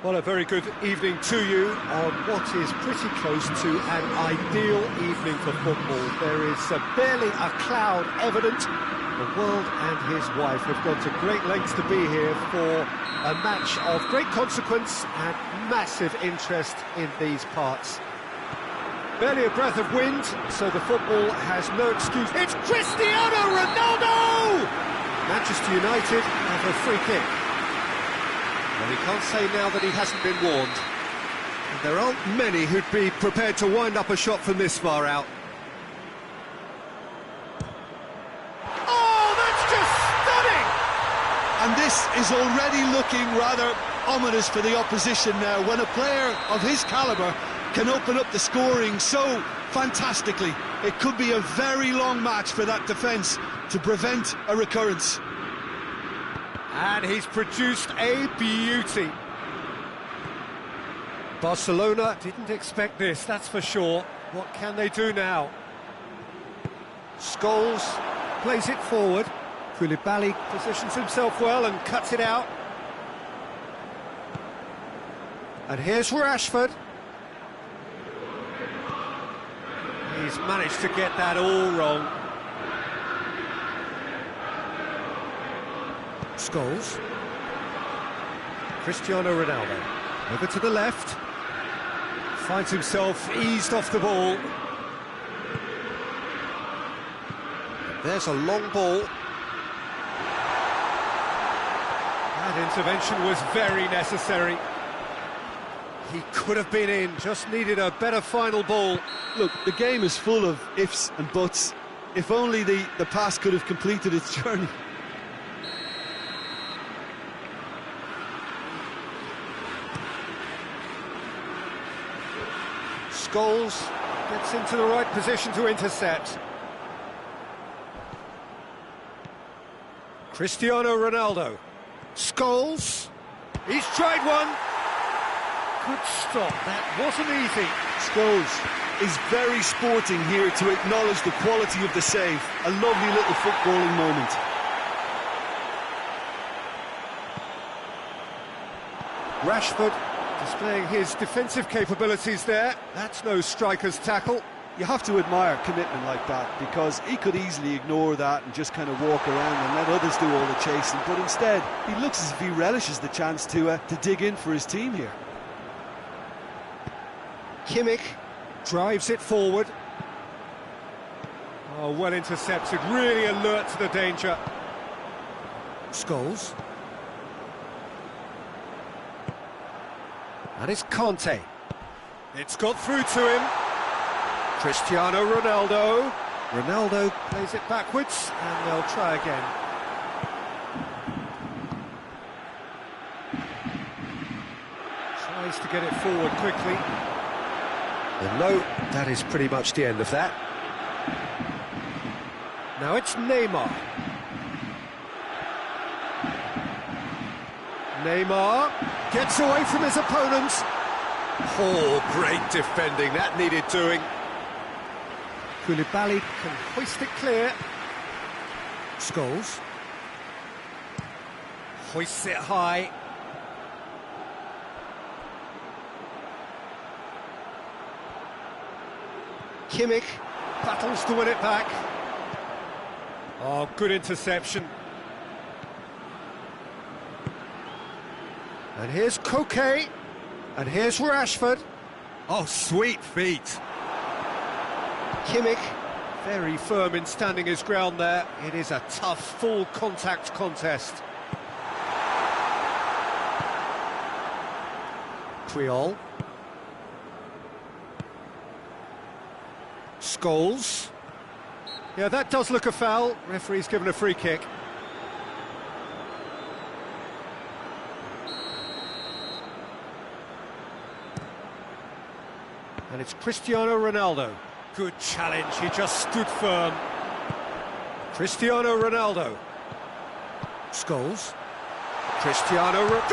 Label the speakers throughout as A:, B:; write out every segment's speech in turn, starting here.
A: Well, a very good evening to you on what is pretty close to an ideal evening for football. There is barely a cloud evident. The world and his wife have gone to great lengths to be here for a match of great consequence and massive interest in these parts. Barely a breath of wind, so the football has no excuse. It's Cristiano Ronaldo! Manchester United have a free kick. Well, he can't say now that he hasn't been warned. And there aren't many who'd be prepared to wind up a shot from this far out. Oh, that's just stunning!
B: And this is already looking rather ominous for the opposition now, when a player of his calibre can open up the scoring so fantastically. It could be a very long match for that defence to prevent a recurrence.
A: And he's produced a beauty. Barcelona didn't expect this, that's for sure. What can they do now? Scholes plays it forward. Koulibaly positions himself well and cuts it out. And here's Rashford. He's managed to get that all wrong. Scholes. Cristiano Ronaldo. Over to the left. Finds himself eased off the ball. There's a long ball. That intervention was very necessary. He could have been in, just needed a better final ball.
B: Look, the game is full of ifs and buts. If only the pass could have completed its journey.
A: Scholes gets into the right position to intercept. Cristiano Ronaldo. Scholes. He's tried one. Good stop, that wasn't easy.
B: Scholes is very sporting here to acknowledge the quality of the save. A lovely little footballing moment.
A: Rashford displaying his defensive capabilities there. That's no striker's tackle.
B: You have to admire commitment like that, because he could easily ignore that and just kind of walk around and let others do all the chasing, but instead he looks as if he relishes the chance to dig in for his team here.
A: Kimmich drives it forward. Oh, well intercepted, really alert to the danger. Scholes. And it's Conte. It's got through to him. Cristiano Ronaldo. Ronaldo plays it backwards, and they'll try again. Tries to get it forward quickly. And no, that is pretty much the end of that. Now it's Neymar. Neymar gets away from his opponent. Oh, great defending, that needed doing. Koulibaly can hoist it clear. Scholes. Hoists it high. Kimmich battles to win it back. Oh, good interception. And here's Koke. And here's Rashford. Oh, sweet feet. Kimmich, very firm in standing his ground there. It is a tough, full contact contest. Puyol. Scholes. Yeah, that does look a foul. Referee's given a free kick. And it's Cristiano Ronaldo. Good challenge, he just stood firm. Cristiano Ronaldo. Scholes. Cristiano Ronaldo!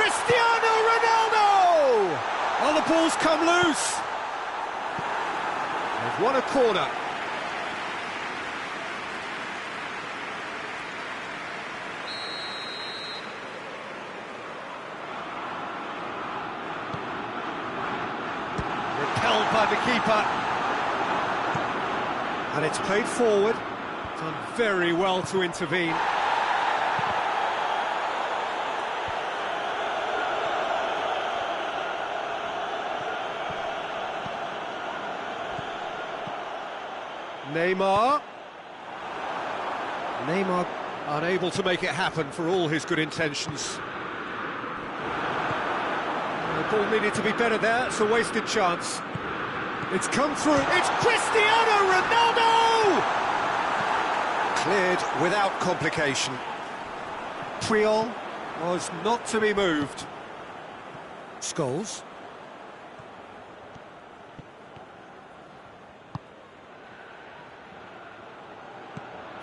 A: Oh, the ball's come loose. They've won a corner. onside the keeper. And it's played forward. Done very well to intervene. Neymar unable to make it happen for all his good intentions. The ball needed to be better there, it's a wasted chance. It's come through, it's Cristiano Ronaldo! Cleared without complication. Puyol was not to be moved. Scholes.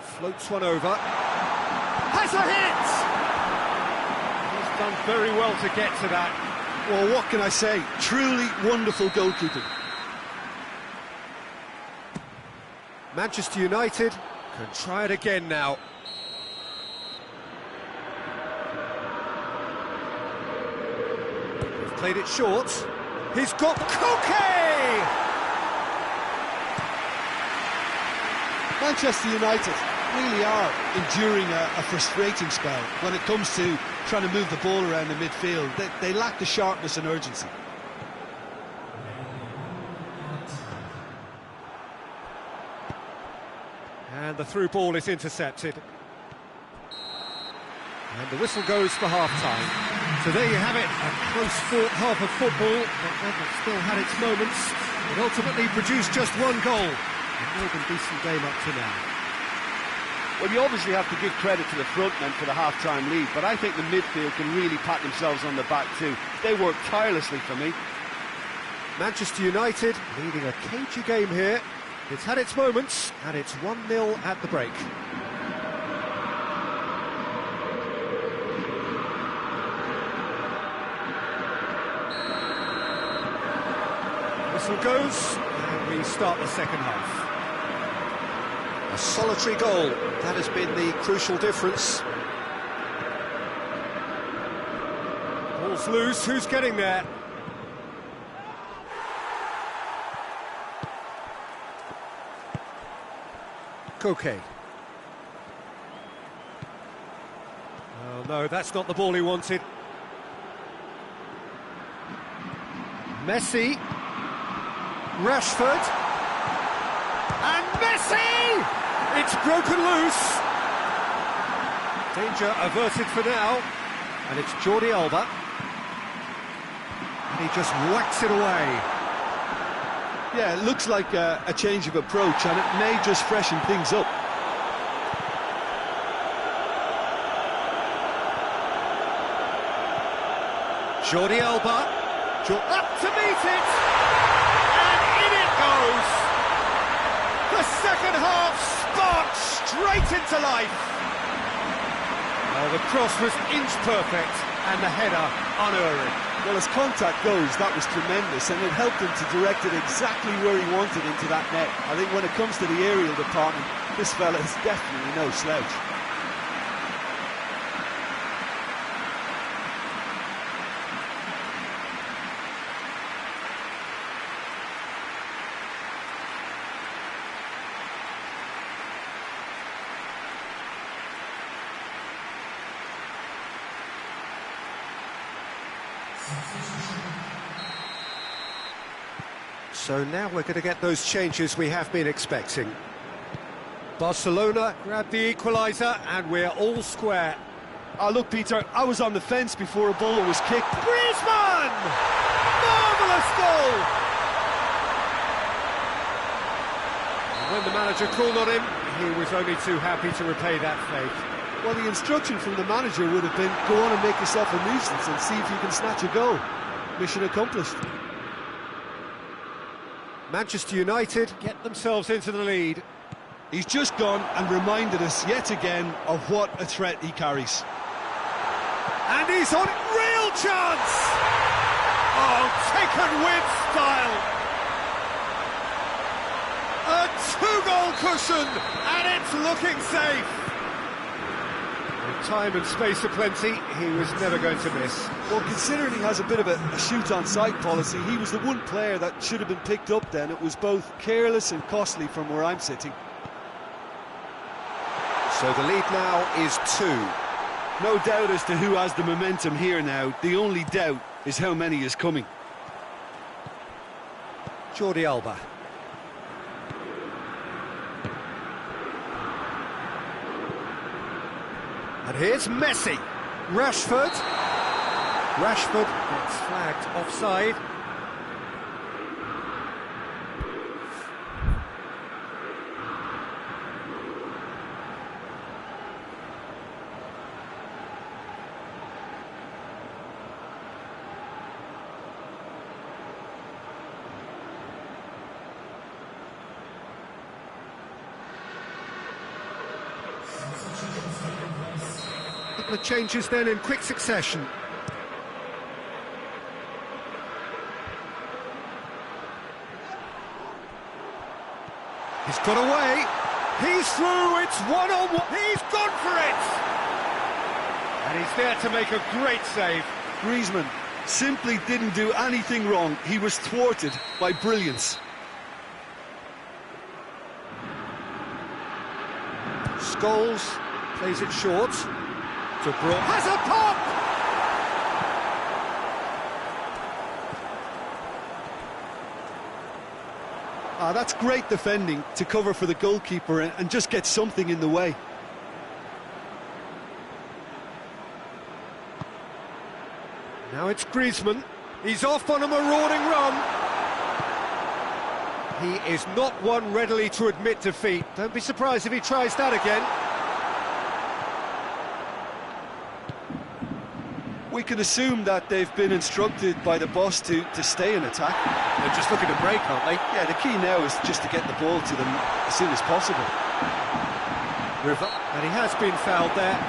A: Floats one over. Has a hit! He's done very well to get to that.
B: Well, what can I say? Truly wonderful goalkeeping.
A: Manchester United can try it again now. They've played it short. He's got Koke!
B: Manchester United really are enduring a frustrating spell when it comes to trying to move the ball around the midfield. They lack the sharpness and urgency.
A: And the through ball is intercepted. And the whistle goes for half-time. So there you have it, a close-fought half of football, but one that still had its moments. It ultimately produced just one goal. A more than decent game up to now.
C: Well, you obviously have to give credit to the front men for the half-time lead, but I think the midfield can really pat themselves on the back too. They work tirelessly for me.
A: Manchester United leading a cagey game here. It's had its moments, and it's 1-0 at the break. Whistle goes, and we start the second half. A solitary goal, that has been the crucial difference. Ball's loose, who's getting there? Koke. Oh no, that's not the ball he wanted. Messi. Rashford. And Messi! It's broken loose. Danger averted for now. And it's Jordi Alba. And he just whacks it away.
B: Yeah, it looks like a change of approach, and it may just freshen things up.
A: Jordi Alba, up to meet it, and in it goes. The second half sparked straight into life. The cross was inch perfect, and the header unerring.
B: Well, as contact goes, that was tremendous, and it helped him to direct it exactly where he wanted into that net. I think when it comes to the aerial department, this fella is definitely no slouch.
A: So now we're going to get those changes we have been expecting. Barcelona grabbed the equaliser, and we're all square.
B: Oh, look, Peter, I was on the fence before a ball was kicked.
A: Griezmann! Marvellous goal! And when the manager called on him, he was only too happy to repay that faith.
B: Well, the instruction from the manager would have been, go on and make yourself a nuisance and see if you can snatch a goal. Mission accomplished.
A: Manchester United get themselves into the lead.
B: He's just gone and reminded us yet again of what a threat he carries.
A: And he's on real chance! Oh, taken with style! A two-goal cushion, and it's looking safe. They've Time and space aplenty, he was never going to miss.
B: Well, considering he has a bit of a shoot-on-sight policy, he was the one player that should have been picked up then. It was both careless and costly from where I'm sitting.
A: So the lead now is 2.
B: No doubt as to who has the momentum here now. The only doubt is how many is coming.
A: Jordi Alba. And here's Messi. Rashford. Rashford gets flagged offside. The changes then in quick succession. He's got away. He's through. It's one-on-one. He's gone for it. And he's there to make a great save.
B: Griezmann simply didn't do anything wrong. He was thwarted by brilliance.
A: Scholes plays it short. De Bruyne has a pop!
B: That's great defending to cover for the goalkeeper and just get something in the way.
A: Now it's Griezmann. He's off on a marauding run. He is not one readily to admit defeat. Don't be surprised if he tries that again.
B: We can assume that they've been instructed by the boss to stay in attack.
A: They're just looking to break, aren't they?
B: Yeah, the key now is just to get the ball to them as soon as possible.
A: And he has been fouled there.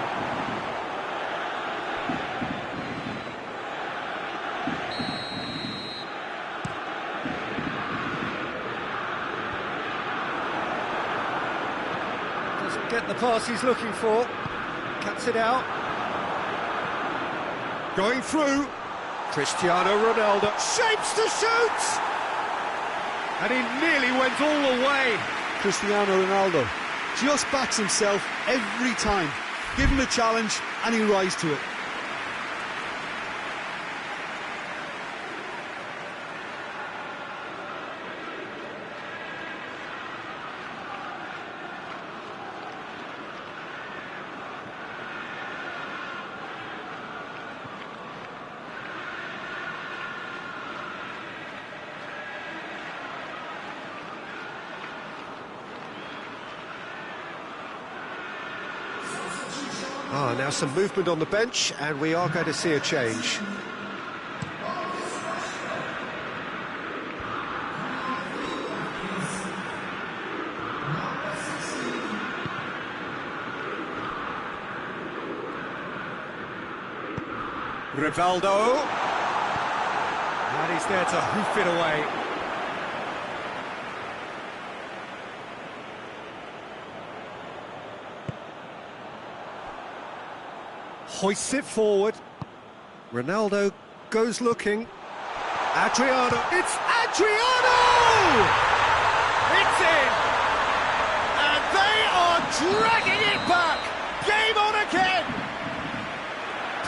A: Doesn't get the pass he's looking for. Cuts it out. Going through, Cristiano Ronaldo shapes to shoot! And he nearly went all the way.
B: Cristiano Ronaldo just backs himself every time. Give him a challenge and he'll rise to it.
A: Now some movement on the bench, and we are going to see a change. Rivaldo. And he's there to hoof it away. Hoists it forward. Ronaldo goes looking. Adriano. It's Adriano! It's in! And they are dragging it back! Game on again!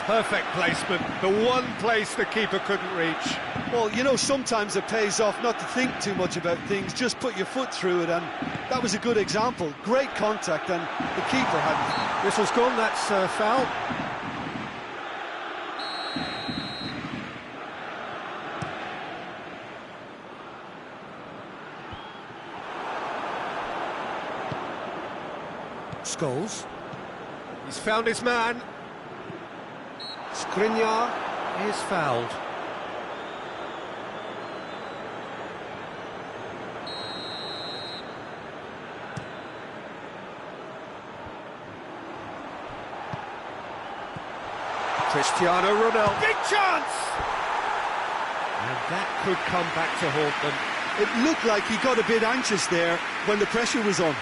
A: Perfect placement. The one place the keeper couldn't reach.
B: Well, you know, sometimes it pays off not to think too much about things. Just put your foot through it, and that was a good example. Great contact, and the keeper hadn't.
A: Whistle's gone, that's foul. Scholes. He's found his man. Skriniar is fouled. Cristiano Ronaldo. Big chance! And that could come back to haunt them.
B: It looked like he got a bit anxious there when the pressure was on.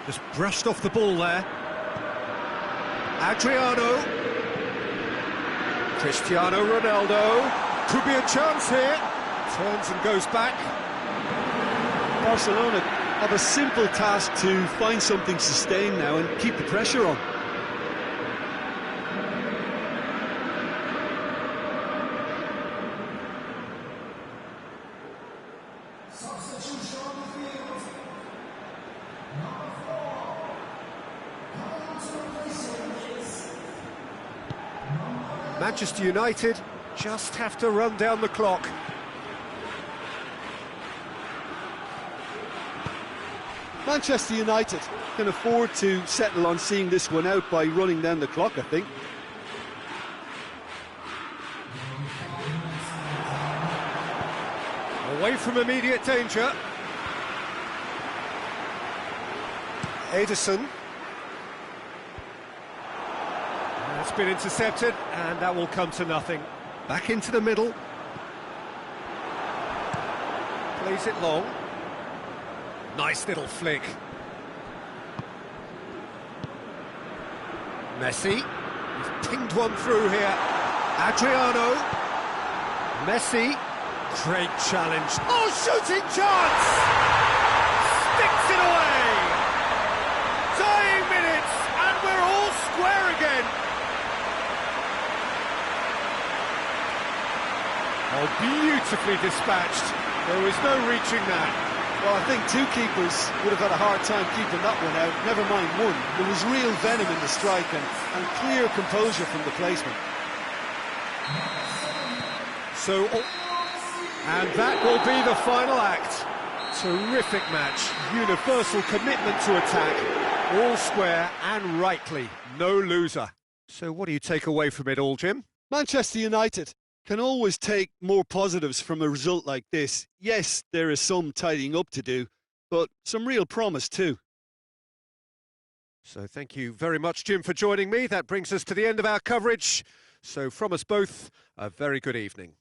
A: Just brushed off the ball there. Adriano. Cristiano Ronaldo. Could be a chance here. Turns and goes back.
B: Barcelona have a simple task to find something sustained now and keep the pressure on.
A: Manchester United just have to run down the clock.
B: Manchester United can afford to settle on seeing this one out by running down the clock, I think.
A: Away from immediate danger. Ederson. That's been intercepted, and that will come to nothing. Back into the middle. Plays it long. Nice little flick. Messi. He's pinged one through here. Adriano. Messi. Great challenge. Oh, shooting chance! Sticks it away! Dying minutes, and we're all square again. Oh, beautifully dispatched. There was no reaching that.
B: Well, I think two keepers would have had a hard time keeping that one out, never mind one. There was real venom in the strike and clear composure from the placement.
A: And that will be the final act. Terrific match, universal commitment to attack, all square and rightly, no loser. So what do you take away from it all, Jim?
B: Manchester United can always take more positives from a result like this. Yes, there is some tidying up to do, but some real promise too.
A: So thank you very much, Jim, for joining me. That brings us to the end of our coverage. So from us both, a very good evening.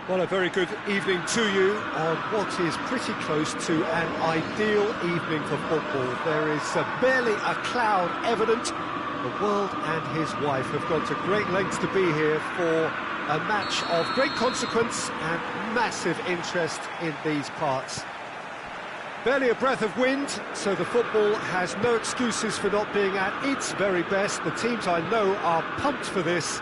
A: Well, a very good evening to you on what is pretty close to an ideal evening for football. There is barely a cloud evident. The world and his wife have gone to great lengths to be here for a match of great consequence and massive interest in these parts. Barely a breath of wind, so the football has no excuses for not being at its very best. The teams I know are pumped for this.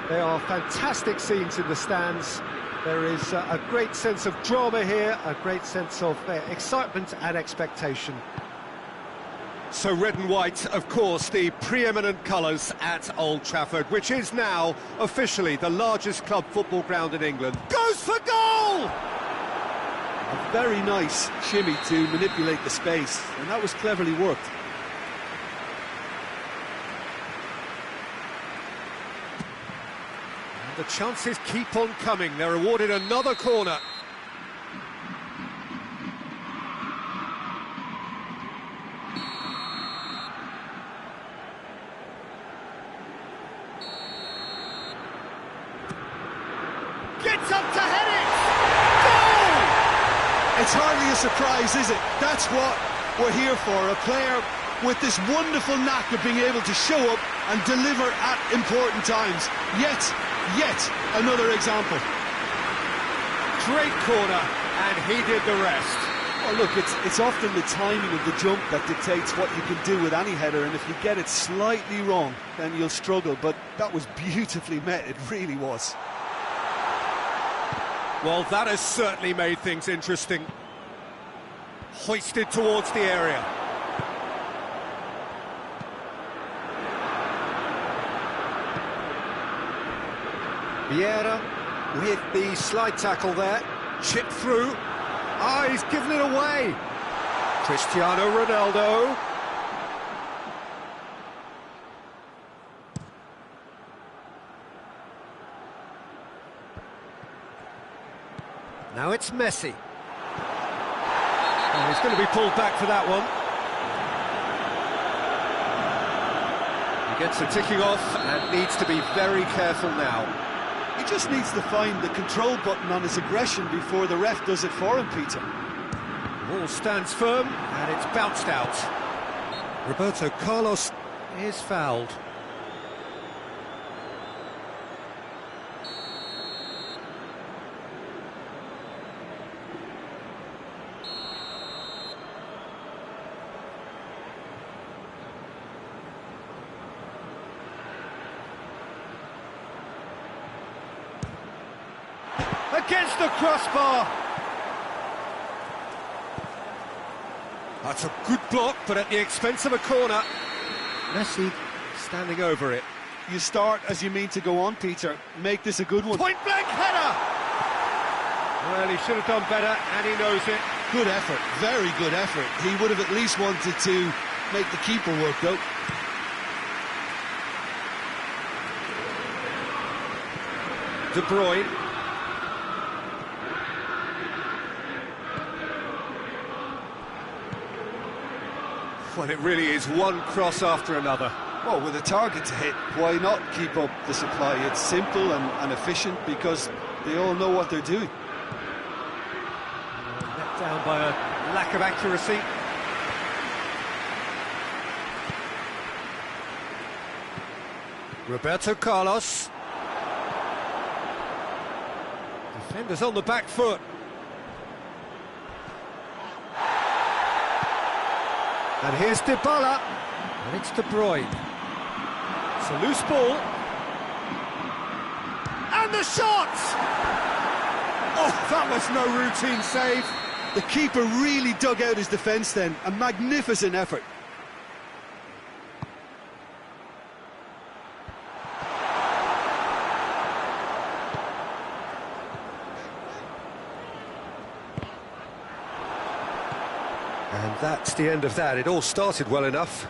A: There are fantastic scenes in the stands. There is a great sense of drama here, a great sense of excitement and expectation.
D: So red and white, of course, the preeminent colours at Old Trafford, which is now officially the largest club football ground in England. Goes for goal!
B: A very nice shimmy to manipulate the space, and that was cleverly worked.
D: The chances keep on coming. They're awarded another corner. Gets up to head it! Goal!
B: It's hardly a surprise, is it? That's what we're here for, a player with this wonderful knack of being able to show up and deliver at important times. Yet another example.
D: Great corner, and he did the rest.
B: Well, look, it's often the timing of the jump that dictates what you can do with any header, and if you get it slightly wrong, then you'll struggle, but that was beautifully met, it really was.
D: Well, that has certainly made things interesting. Hoisted towards the area.
A: Vieira with the slide tackle there.
D: Chip through. Ah, he's given it away. Cristiano Ronaldo.
A: Now it's Messi. Oh, he's going to be pulled back for that one. He gets the ticking off and needs to be very careful now.
B: He just needs to find the control button on his aggression before the ref does it for him, Peter.
A: Ball stands firm and it's bounced out. Roberto Carlos is fouled.
D: Against the crossbar. That's a good block, but at the expense of a corner.
A: Messi standing over it.
B: You start as you mean to go on, Peter. Make this a good one.
D: Point-blank header!
A: Well, he should have done better, and he knows it.
B: Good effort, very good effort. He would have at least wanted to make the keeper work, though.
A: De Bruyne.
D: Well, it really is one cross after another.
B: Well, with a target to hit, why not keep up the supply? It's simple and efficient because they all know what they're doing.
A: Let down by a lack of accuracy.
D: Roberto Carlos. Defenders on the back foot.
A: And here's Dybala, and it's De Bruyne. It's a loose ball.
D: And the shot! Oh, that was no routine save.
B: The keeper really dug out his defence then. A magnificent effort.
A: And that's the end of that. It all started well enough.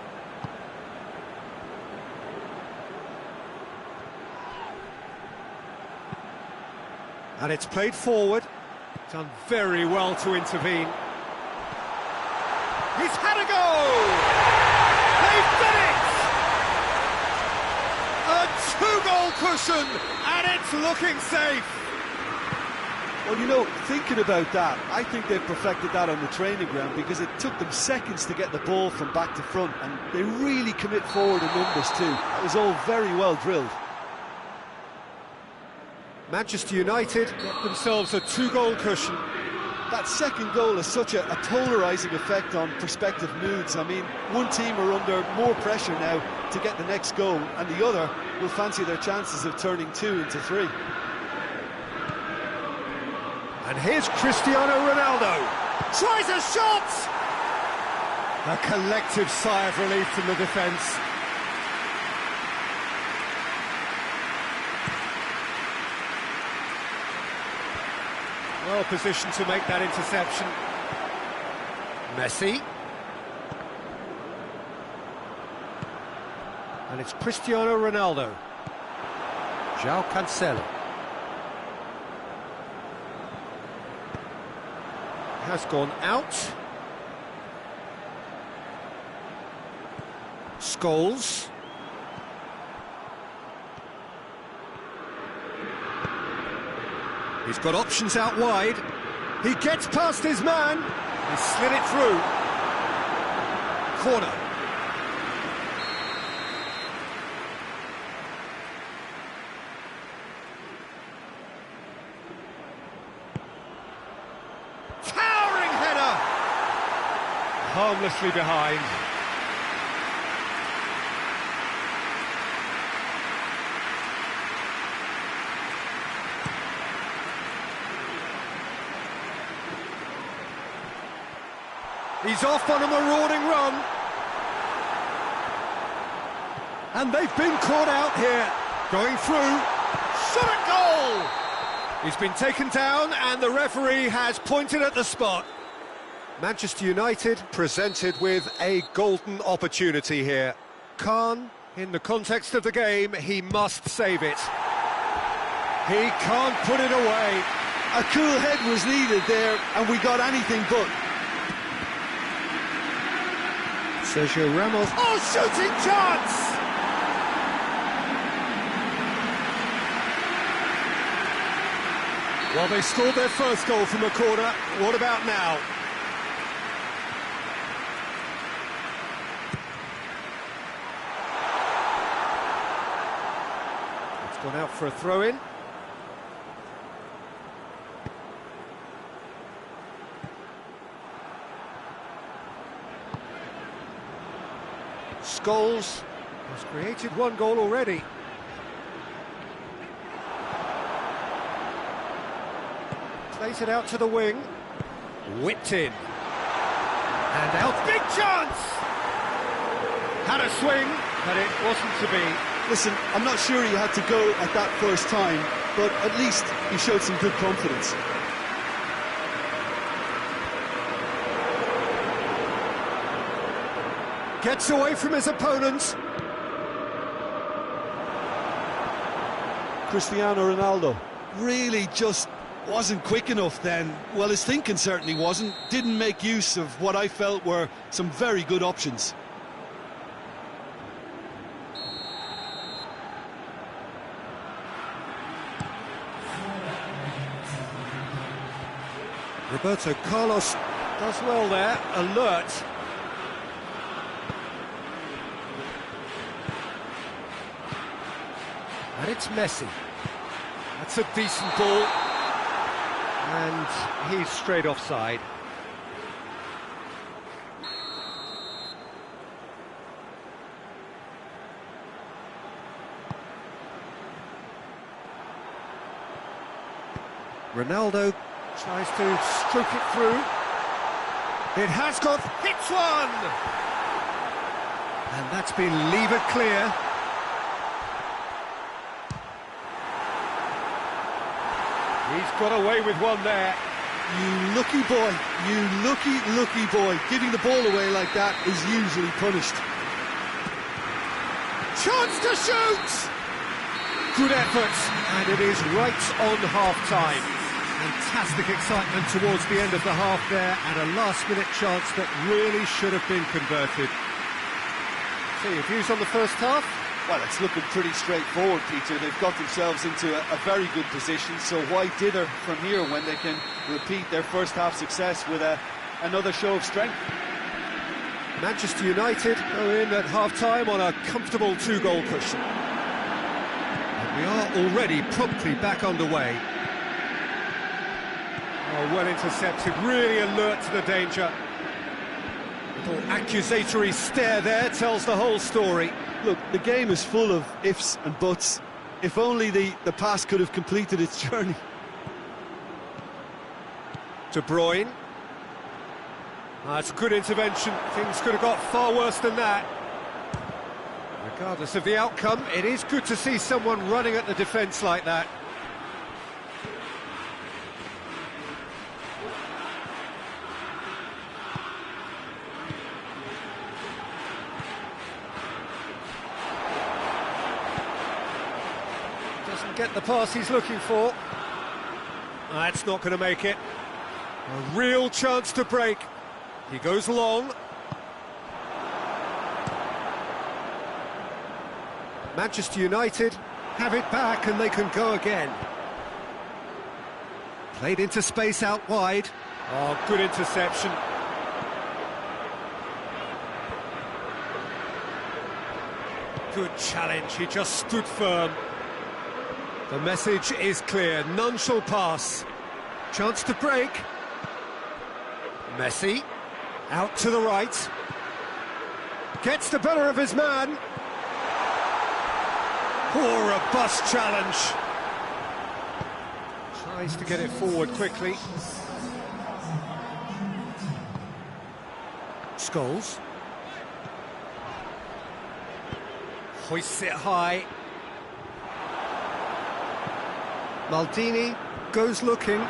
D: And it's played forward. Done very well to intervene. He's had a go! They've done it! A two-goal cushion, and it's looking safe.
B: Well, you know, thinking about that, I think they've perfected that on the training ground, because it took them seconds to get the ball from back to front, and they really commit forward in numbers too. That was all very well drilled.
A: Manchester United get themselves a 2-goal cushion.
B: That second goal has such a polarising effect on prospective moods. I mean, one team are under more pressure now to get the next goal, and the other will fancy their chances of turning 2 into 3.
A: And here's Cristiano Ronaldo. Tries a shot! A collective sigh of relief from the defence. Well positioned to make that interception. Messi. And it's Cristiano Ronaldo. João Cancelo. Has gone out. Scholes. He's got options out wide. He gets past his man. He slid it through. Corner. Towering header. Harmlessly behind. He's off on a marauding run. And they've been caught out here. Going through. Shot at goal! He's been taken down and the referee has pointed at the spot. Manchester United presented with a golden opportunity here. Khan, in the context of the game, he must save it. He can't put it away.
B: A cool head was needed there, and we got anything but.
A: Sergio Ramos. Oh, shooting chance! Well, they scored their first goal from a corner. What about now? It's gone out for a throw-in. Scholes has created one goal already. Plays it out to the wing. Whipped in. And out. Big chance! Had a swing, but it wasn't to be.
B: Listen, I'm not sure he had to go at that first time, but at least he showed some good confidence.
A: Gets away from his opponent.
B: Cristiano Ronaldo really just wasn't quick enough then. Well, his thinking certainly wasn't. Didn't make use of what I felt were some very good options.
A: Roberto Carlos does well there, alert. And it's Messi. That's a decent ball. And he's straight offside. Ronaldo tries to stroke it through. It has got hits one! And that's been levered clear. He's got away with one there.
B: You lucky boy, you lucky boy. Giving the ball away like that is usually punished.
A: Chance to shoot! Good effort, and it is right on half-time. Fantastic excitement towards the end of the half there, and a last-minute chance that really should have been converted. So your views on the first half?
C: Well, it's looking pretty straightforward, Peter. They've got themselves into a very good position, so why dither from here when they can repeat their first half success with another show of strength?
D: Manchester United go in at half-time on a comfortable 2-goal cushion. And we are already promptly back underway. Oh, well intercepted, really alert to the danger. Little accusatory stare there tells the whole story.
B: Look, the game is full of ifs and buts. If only the pass could have completed its journey.
D: De Bruyne. That's a good intervention. Things could have got far worse than that. Regardless of the outcome, it is good to see someone running at the defence like that. Doesn't get the pass he's looking for. That's not going to make it. A real chance to break. He goes long. Manchester United have it back and they can go again. Played into space out wide. Oh, good interception. Good challenge, he just stood firm. The message is clear, none shall pass. Chance to break. Messi, out to the right. Gets the better of his man. Poor robust challenge. Tries to get it forward quickly. Scholes. Hoists it high. Maldini goes looking.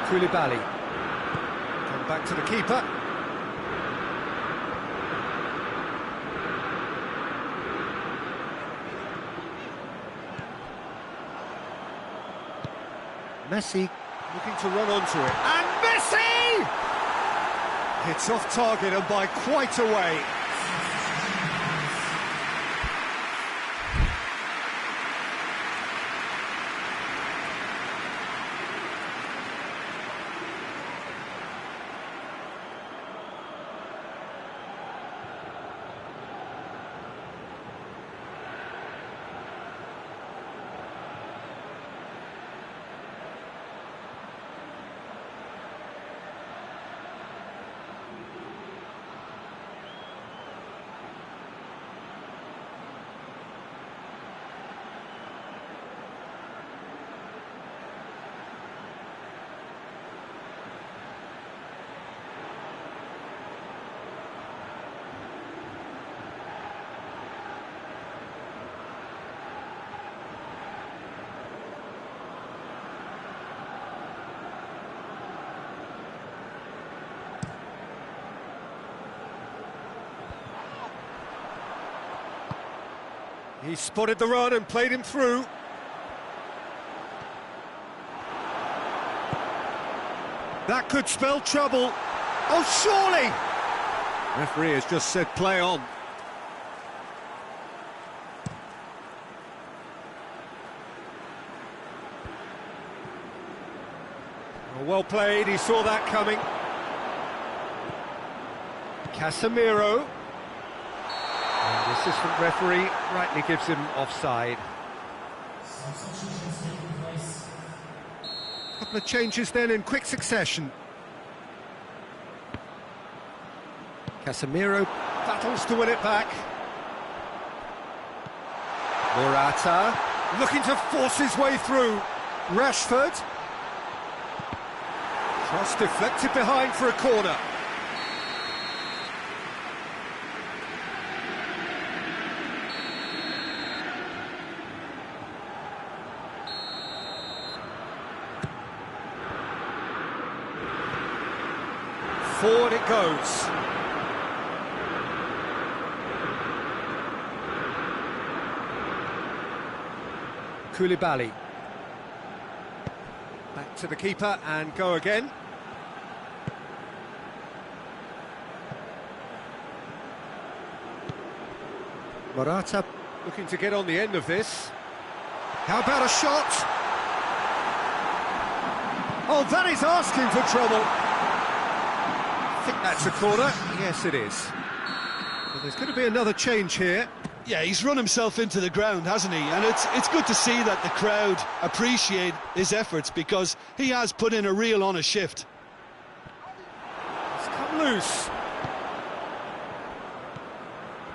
D: Koulibaly. Come back to the keeper. Messi looking to run onto it. And Messi! It's off target and by quite a way. He spotted the run and played him through. That could spell trouble. Oh, surely! Referee has just said play on. Oh, well played, he saw that coming. Casemiro. And the assistant referee rightly gives him offside. Couple of changes then in quick succession. Casemiro battles to win it back. Morata looking to force his way through. Rashford. Cross deflected behind for a corner. Forward it goes. Koulibaly. Back to the keeper and go again.
A: Morata looking to get on the end of this. How about a shot? Oh, that is asking for trouble. I think that's a corner. Yes, it is. But there's going to be another change here.
B: Yeah, he's run himself into the ground, hasn't he? And it's good to see that the crowd appreciate his efforts, because he has put in a real honest shift.
A: It's come loose.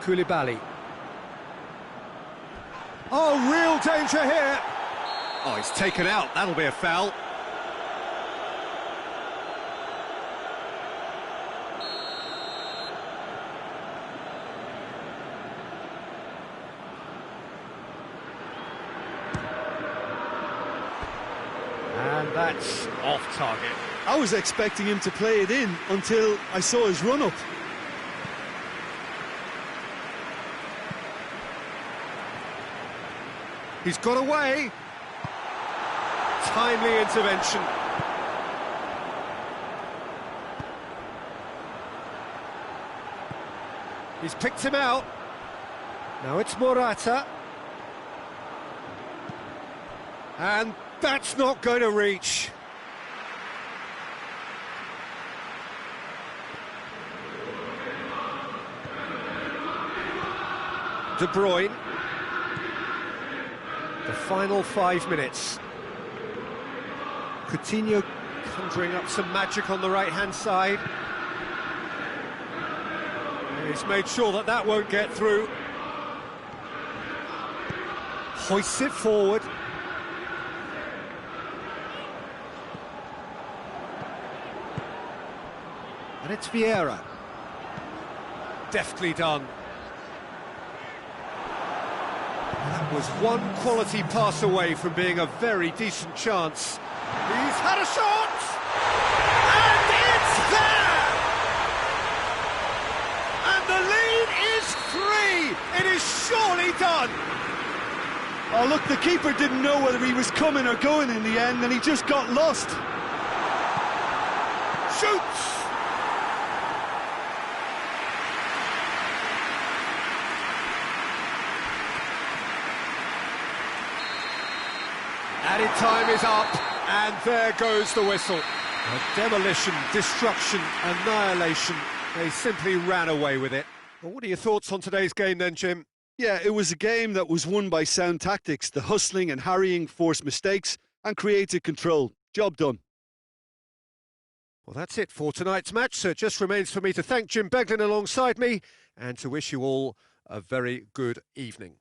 A: Koulibaly. Oh, real danger here. Oh, he's taken out. That'll be a foul. And that's off target.
B: I was expecting him to play it in until I saw his run-up.
A: He's got away. Timely intervention. He's picked him out. Now it's Morata. And that's not going to reach. De Bruyne. The final 5 minutes. Coutinho conjuring up some magic on the right-hand side. He's made sure that that won't get through. Hoists it forward. And it's Vieira. Deftly done. That was one quality pass away from being a very decent chance. He's had a shot! And it's there! And the lead is 3! It is surely done!
B: Oh, look, the keeper didn't know whether he was coming or going in the end, and he just got lost.
A: Shoots! Added time is up, and there goes the whistle. Demolition, destruction, annihilation. They simply ran away with it. Well, what are your thoughts on today's game then, Jim?
B: Yeah, it was a game that was won by sound tactics. The hustling and harrying forced mistakes and created control. Job done.
A: Well, that's it for tonight's match, so it just remains for me to thank Jim Beglin alongside me and to wish you all a very good evening.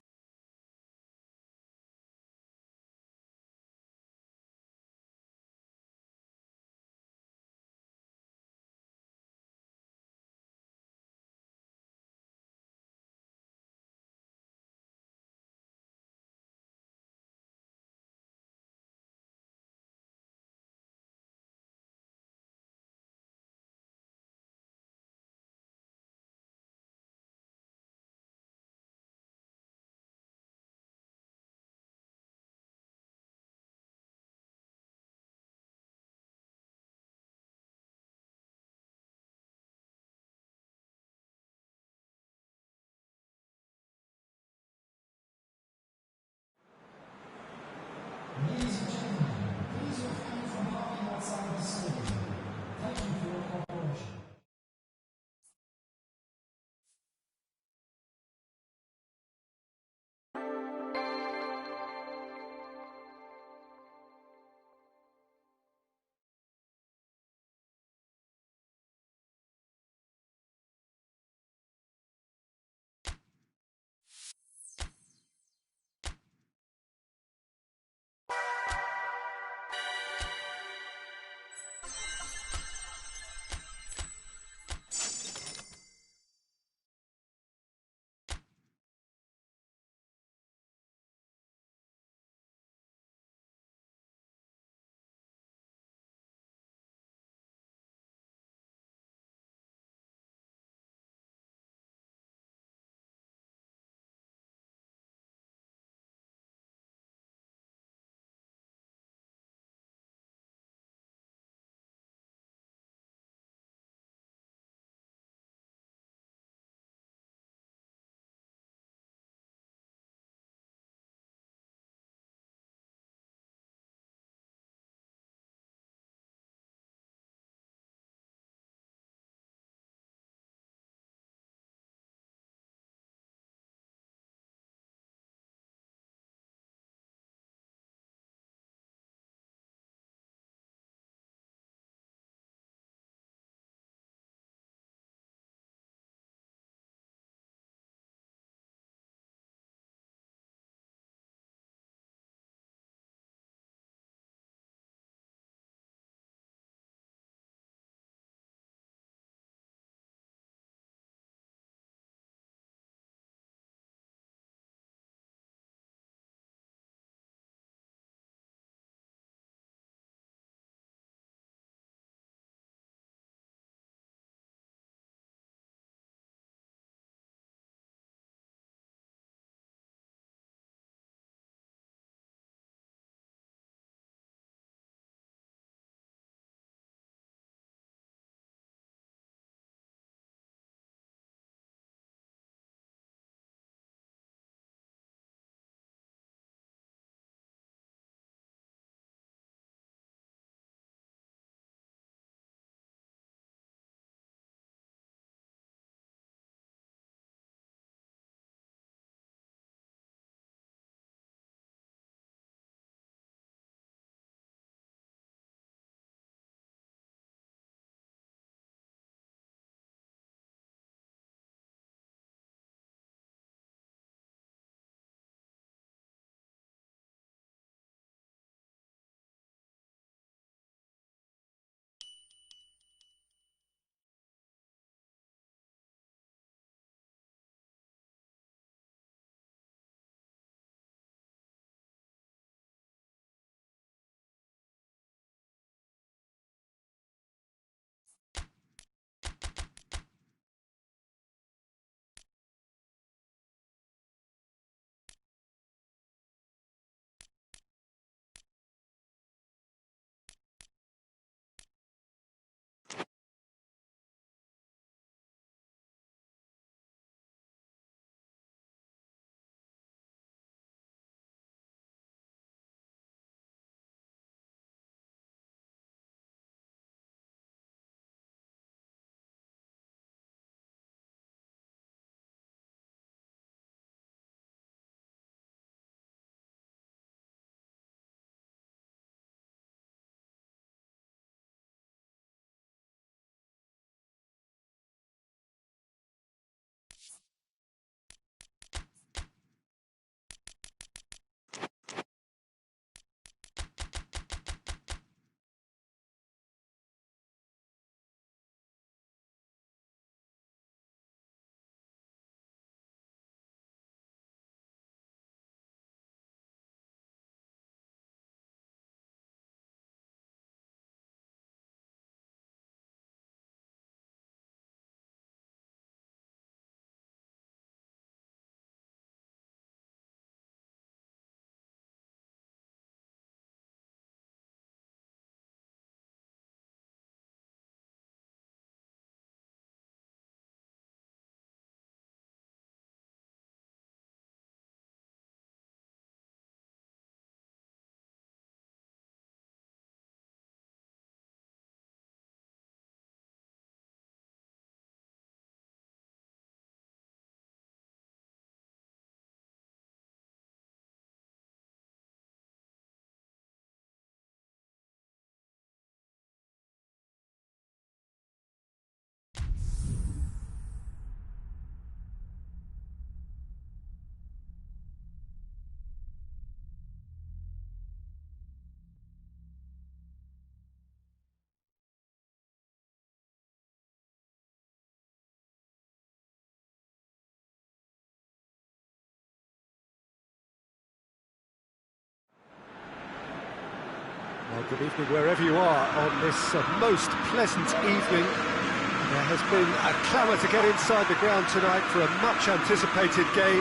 A: Well, good evening wherever you are on this most pleasant evening. There has been a clamour to get inside the ground tonight for a much-anticipated game.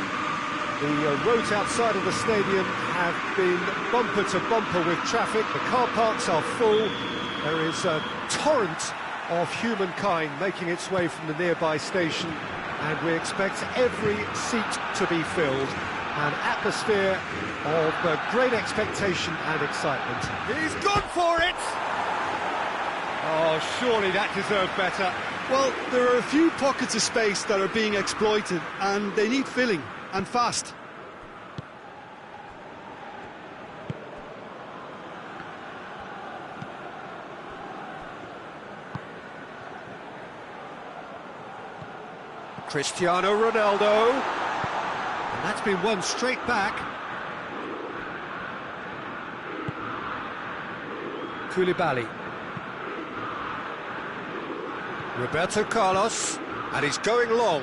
A: The roads outside of the stadium have been bumper to bumper with traffic. The car parks are full. There is a torrent of humankind making its way from the nearby station, and we expect every seat to be filled. An atmosphere of great expectation and excitement.
D: He's gone for it! Oh, surely that deserved better.
B: Well, there are a few pockets of space that are being exploited, and they need filling, and fast.
A: Cristiano Ronaldo. And that's been won straight back. Koulibaly. Roberto Carlos, and he's going long.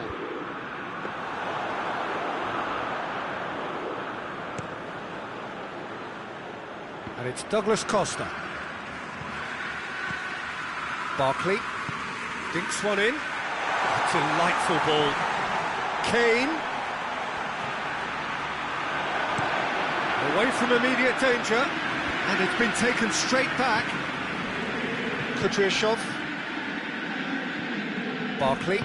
A: And it's Douglas Costa. Barkley dinks one in.
D: Delightful ball.
A: Kane. Away from immediate danger, and it's been taken straight back. Kudryashov. Barkley.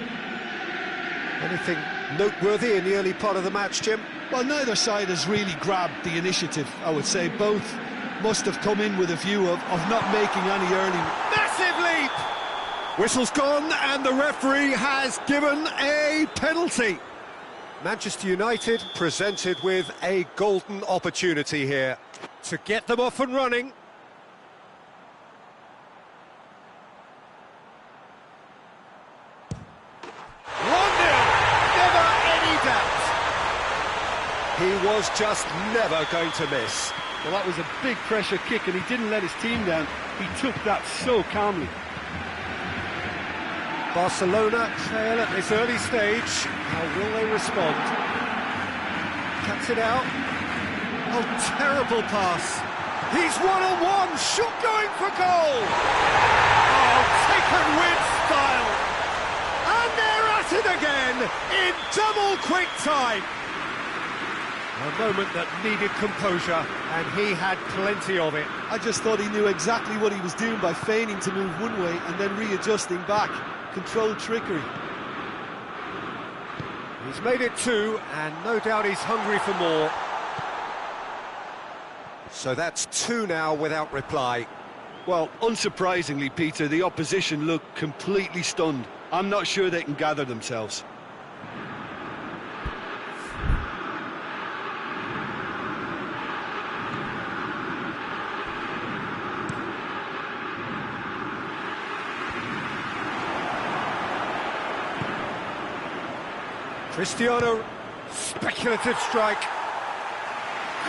A: Anything noteworthy in the early part of the match, Jim?
B: Well, neither side has really grabbed the initiative, I would say. Both must have come in with a view of not making any early...
D: Massive leap!
A: Whistle's gone, and the referee has given a penalty. Manchester United presented with a golden opportunity here to get them off and running. He was just never going to miss.
C: Well, that was a big pressure kick, and he didn't let his team down. He took that so calmly.
A: Barcelona trail at this early stage. How will they respond? Cuts it out. Oh, terrible pass. He's one-on-one, shot going for goal. Oh, taken with style. And they're at it again in double quick time. A moment that needed composure, and he had plenty of it.
B: I just thought he knew exactly what he was doing by feigning to move one way and then readjusting back. Controlled trickery.
A: He's made it two, and no doubt he's hungry for more. So that's two now without reply.
B: Well, unsurprisingly, Peter, the opposition look completely stunned. I'm not sure they can gather themselves.
A: Cristiano, speculative strike.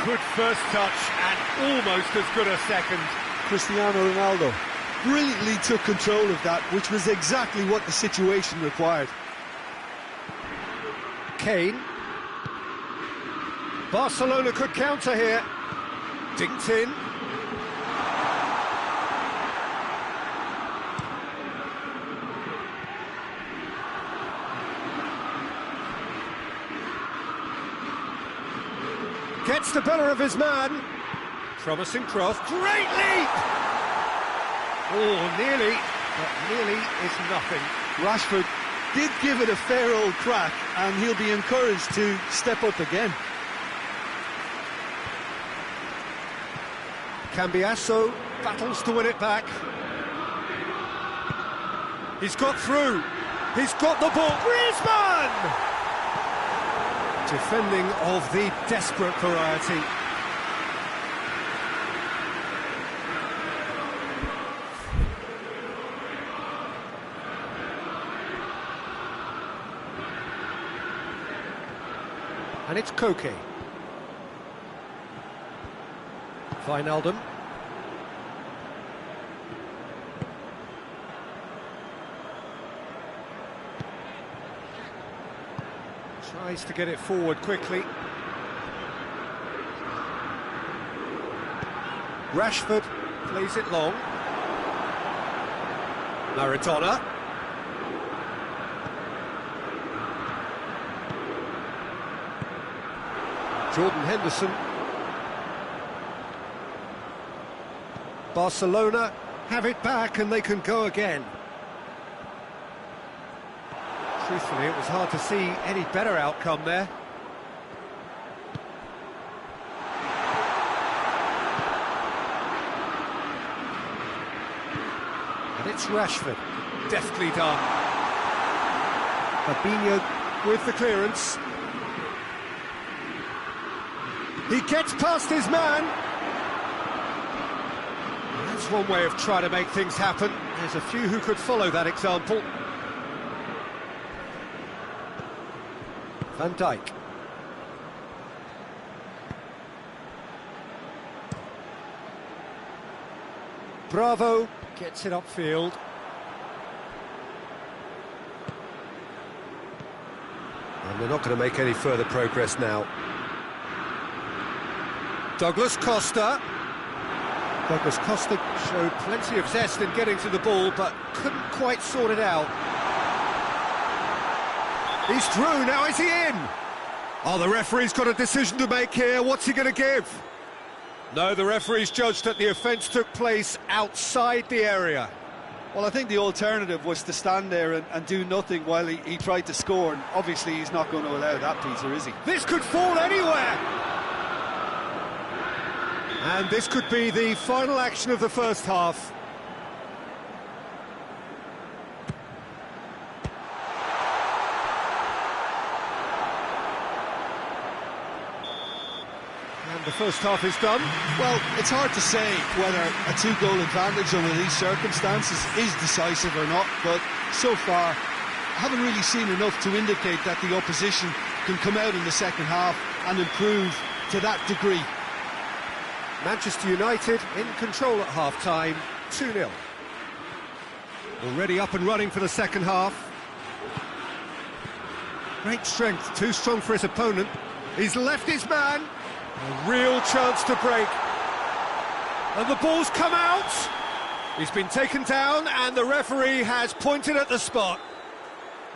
D: Good first touch and almost as good a second.
B: Cristiano Ronaldo brilliantly took control of that, which was exactly what the situation required.
A: Kane. Barcelona could counter here. Dinked in. Gets the better of his man. Promising cross. Great leap! Oh, nearly, but nearly is nothing.
B: Rashford did give it a fair old crack, and he'll be encouraged to step up again.
A: Cambiasso battles to win it back. He's got through. He's got the ball. Griezmann! Defending of the desperate variety. And it's Koke. Wijnaldum. Tries to get it forward quickly. Rashford
D: Plays it long. Maradona. Jordan Henderson. Barcelona have it back and they can go again. Truthfully, it was hard to see any better outcome there. And it's Rashford. Deftly done. Fabinho with the clearance. He gets past his man. That's one way of trying to make things happen. There's a few who could follow that example. Van Dijk. Bravo gets it upfield. And they're not going to make any further progress now. Douglas Costa. Douglas Costa showed plenty of zest in getting to the ball, but couldn't quite sort it out. He's through, now is he in? Oh, the referee's got a decision to make here. What's he going to give? No, the referee's judged that the offence took place outside the area.
C: Well, I think the alternative was to stand there and do nothing while he tried to score, and obviously he's not going to allow that, Peter, is he?
D: This could fall anywhere! And this could be the final action of the first half. And the first half is done.
B: Well, it's hard to say whether a two-goal advantage under these circumstances is decisive or not, but so far I haven't really seen enough to indicate that the opposition can come out in the second half and improve to that degree.
D: Manchester United in control at half-time, 2-0. Already up and running for the second half. Great strength, too strong for his opponent. He's left his man. A real chance to break. And the ball's come out. He's been taken down and the referee has pointed at the spot.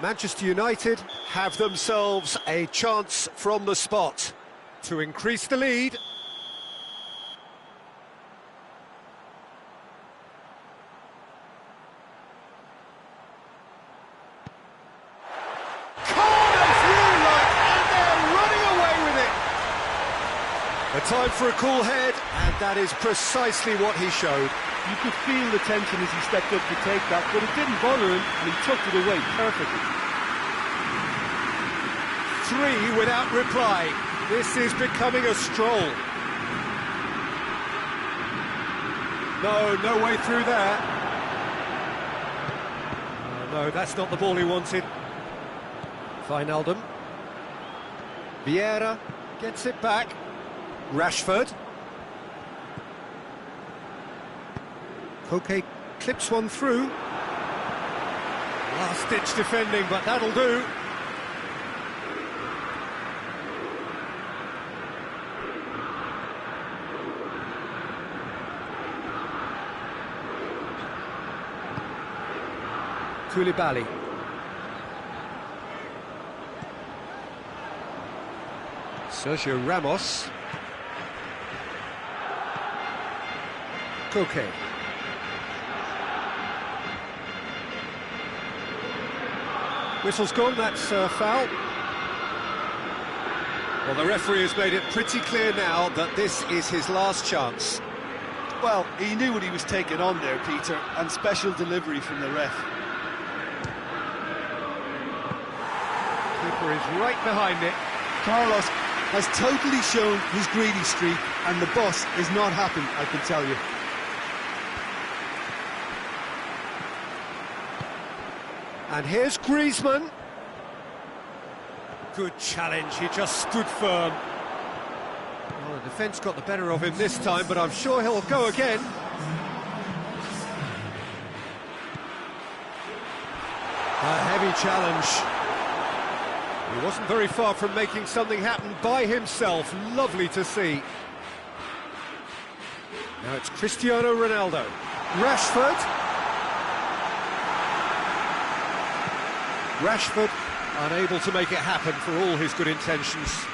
D: Manchester United have themselves a chance from the spot to increase the lead. A time for a cool head, and that is precisely what he showed.
C: You could feel the tension as he stepped up to take that, but it didn't bother him, and he took it away perfectly.
D: 3 without reply. This is becoming a stroll. No way through there. No, that's not the ball he wanted. Wijnaldum. Vieira gets it back. Rashford. Koke clips one through. Last-ditch defending, but that'll do. Koulibaly. Sergio Ramos. Koke. Whistle's gone, that's foul. Well, the referee has made it pretty clear now that this is his last chance.
C: Well, he knew what he was taking on there, Peter, and special delivery from the ref.
D: Keeper is right behind it.
B: Carlos has totally shown his greedy streak, and the boss is not happy, I can tell you.
D: And here's Griezmann. Good challenge, he just stood firm. Well, the defence got the better of him this time, but I'm sure he'll go again. A heavy challenge. He wasn't very far from making something happen by himself. Lovely to see. Now it's Cristiano Ronaldo. Rashford. Rashford unable to make it happen for all his good intentions.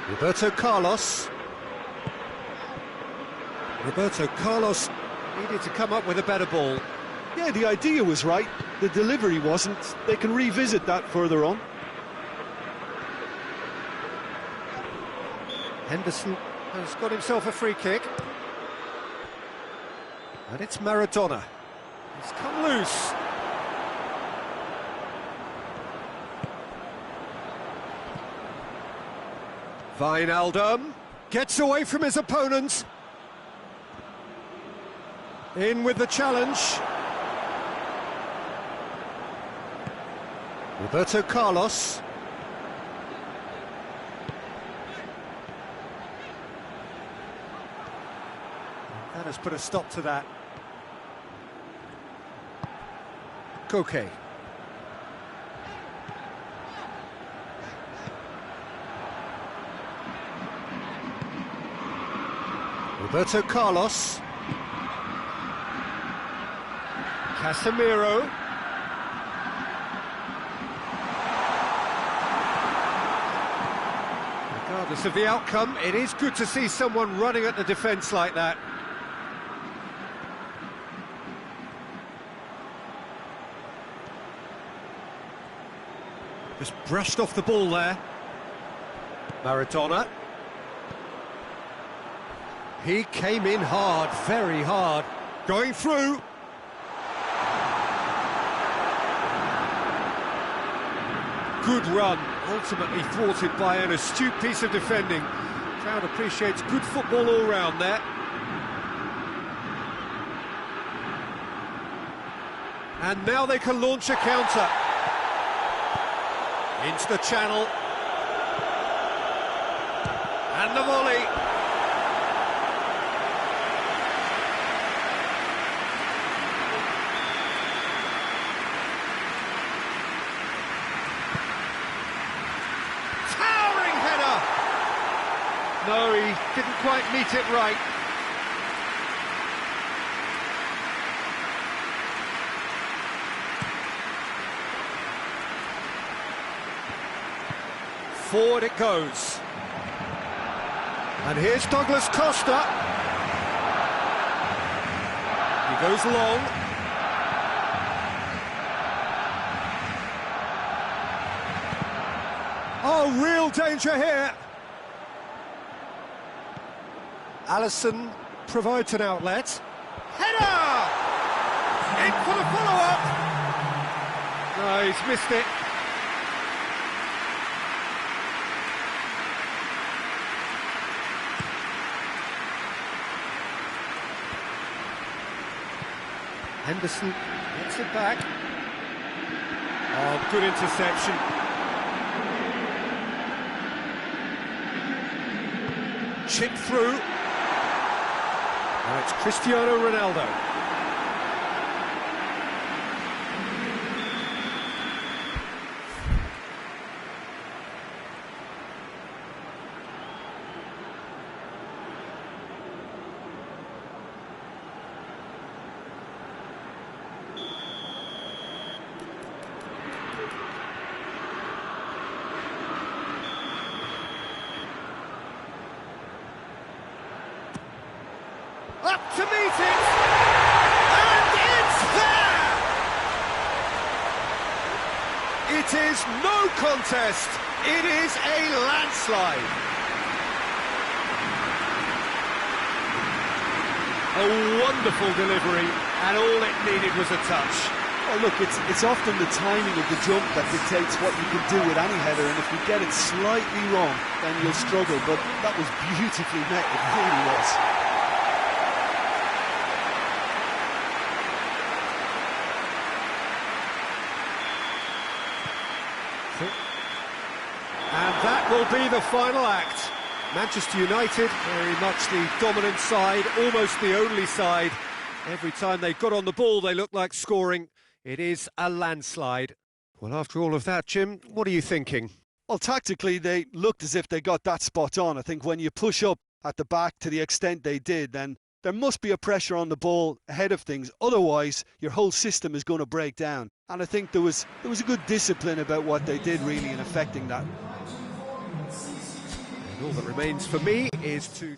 D: Roberto Carlos. Roberto Carlos needed to come up with a better ball.
B: Yeah, the idea was right, the delivery wasn't. They can revisit that further on.
D: Henderson has got himself a free kick. And it's Maradona. He's come loose. Wijnaldum gets away from his opponent. In with the challenge. Roberto Carlos. That has put a stop to that. Koke. Roberto Carlos. Casemiro. Regardless of the outcome, it is good to see someone running at the defence like that. Just brushed off the ball there. Maradona. He came in hard, very hard. Going through. Good run, ultimately thwarted by an astute piece of defending. Crowd appreciates good football all round there. And now they can launch a counter. Into the channel. And the volley. Towering header. No, he didn't quite meet it right. Forward it goes. And here's Douglas Costa. He goes long. Oh, real danger here. Alisson provides an outlet. Header! In for the follow-up. No, he's missed it. Henderson gets it back. Oh, good interception. Chip through. And it's Cristiano Ronaldo. is no contest. It is a landslide. A wonderful delivery, and all it needed was a touch.
C: Well, look, it's often the timing of the jump that dictates what you can do with any header, and if you get it slightly wrong, then you'll struggle, but that was beautifully met, it really was.
D: And that will be the final act. Manchester United, very much the dominant side, almost the only side. Every time they got on the ball, they looked like scoring. It is a landslide. Well, after all of that, Jim, what are you thinking?
B: Well, tactically, they looked as if they got that spot on. I think when you push up at the back to the extent they did, then there must be a pressure on the ball ahead of things. Otherwise, your whole system is going to break down. And I think there was a good discipline about what they did, really, in affecting that.
D: And all that remains for me is to...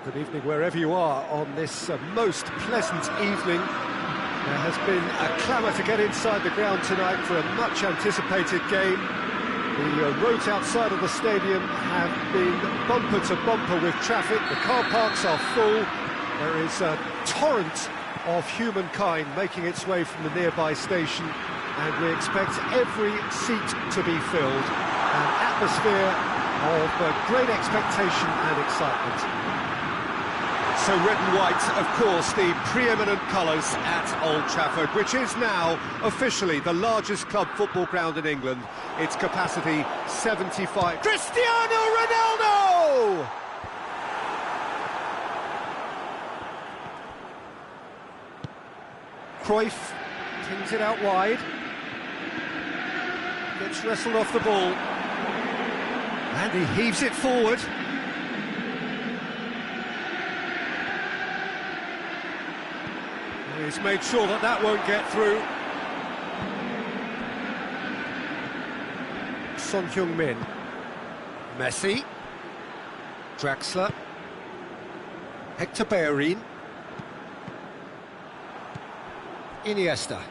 A: Good evening wherever you are on this most pleasant evening. There has been a clamour to get inside the ground tonight for a much anticipated game. The roads outside of the stadium have been bumper to bumper with traffic. The car parks are full. There is a torrent of humankind making its way from the nearby station, and we expect every seat to be filled. An atmosphere of great expectation and excitement.
D: So red and white, of course, the preeminent colours at Old Trafford, which is now officially the largest club football ground in England. Its capacity 75. Cristiano Ronaldo!
A: Cruyff pings it out wide. Gets wrestled off the ball. And he heaves it forward.
D: He's made sure that that won't get through.
A: Son Heung-min. Messi. Draxler. Hector Bellerin. Iniesta.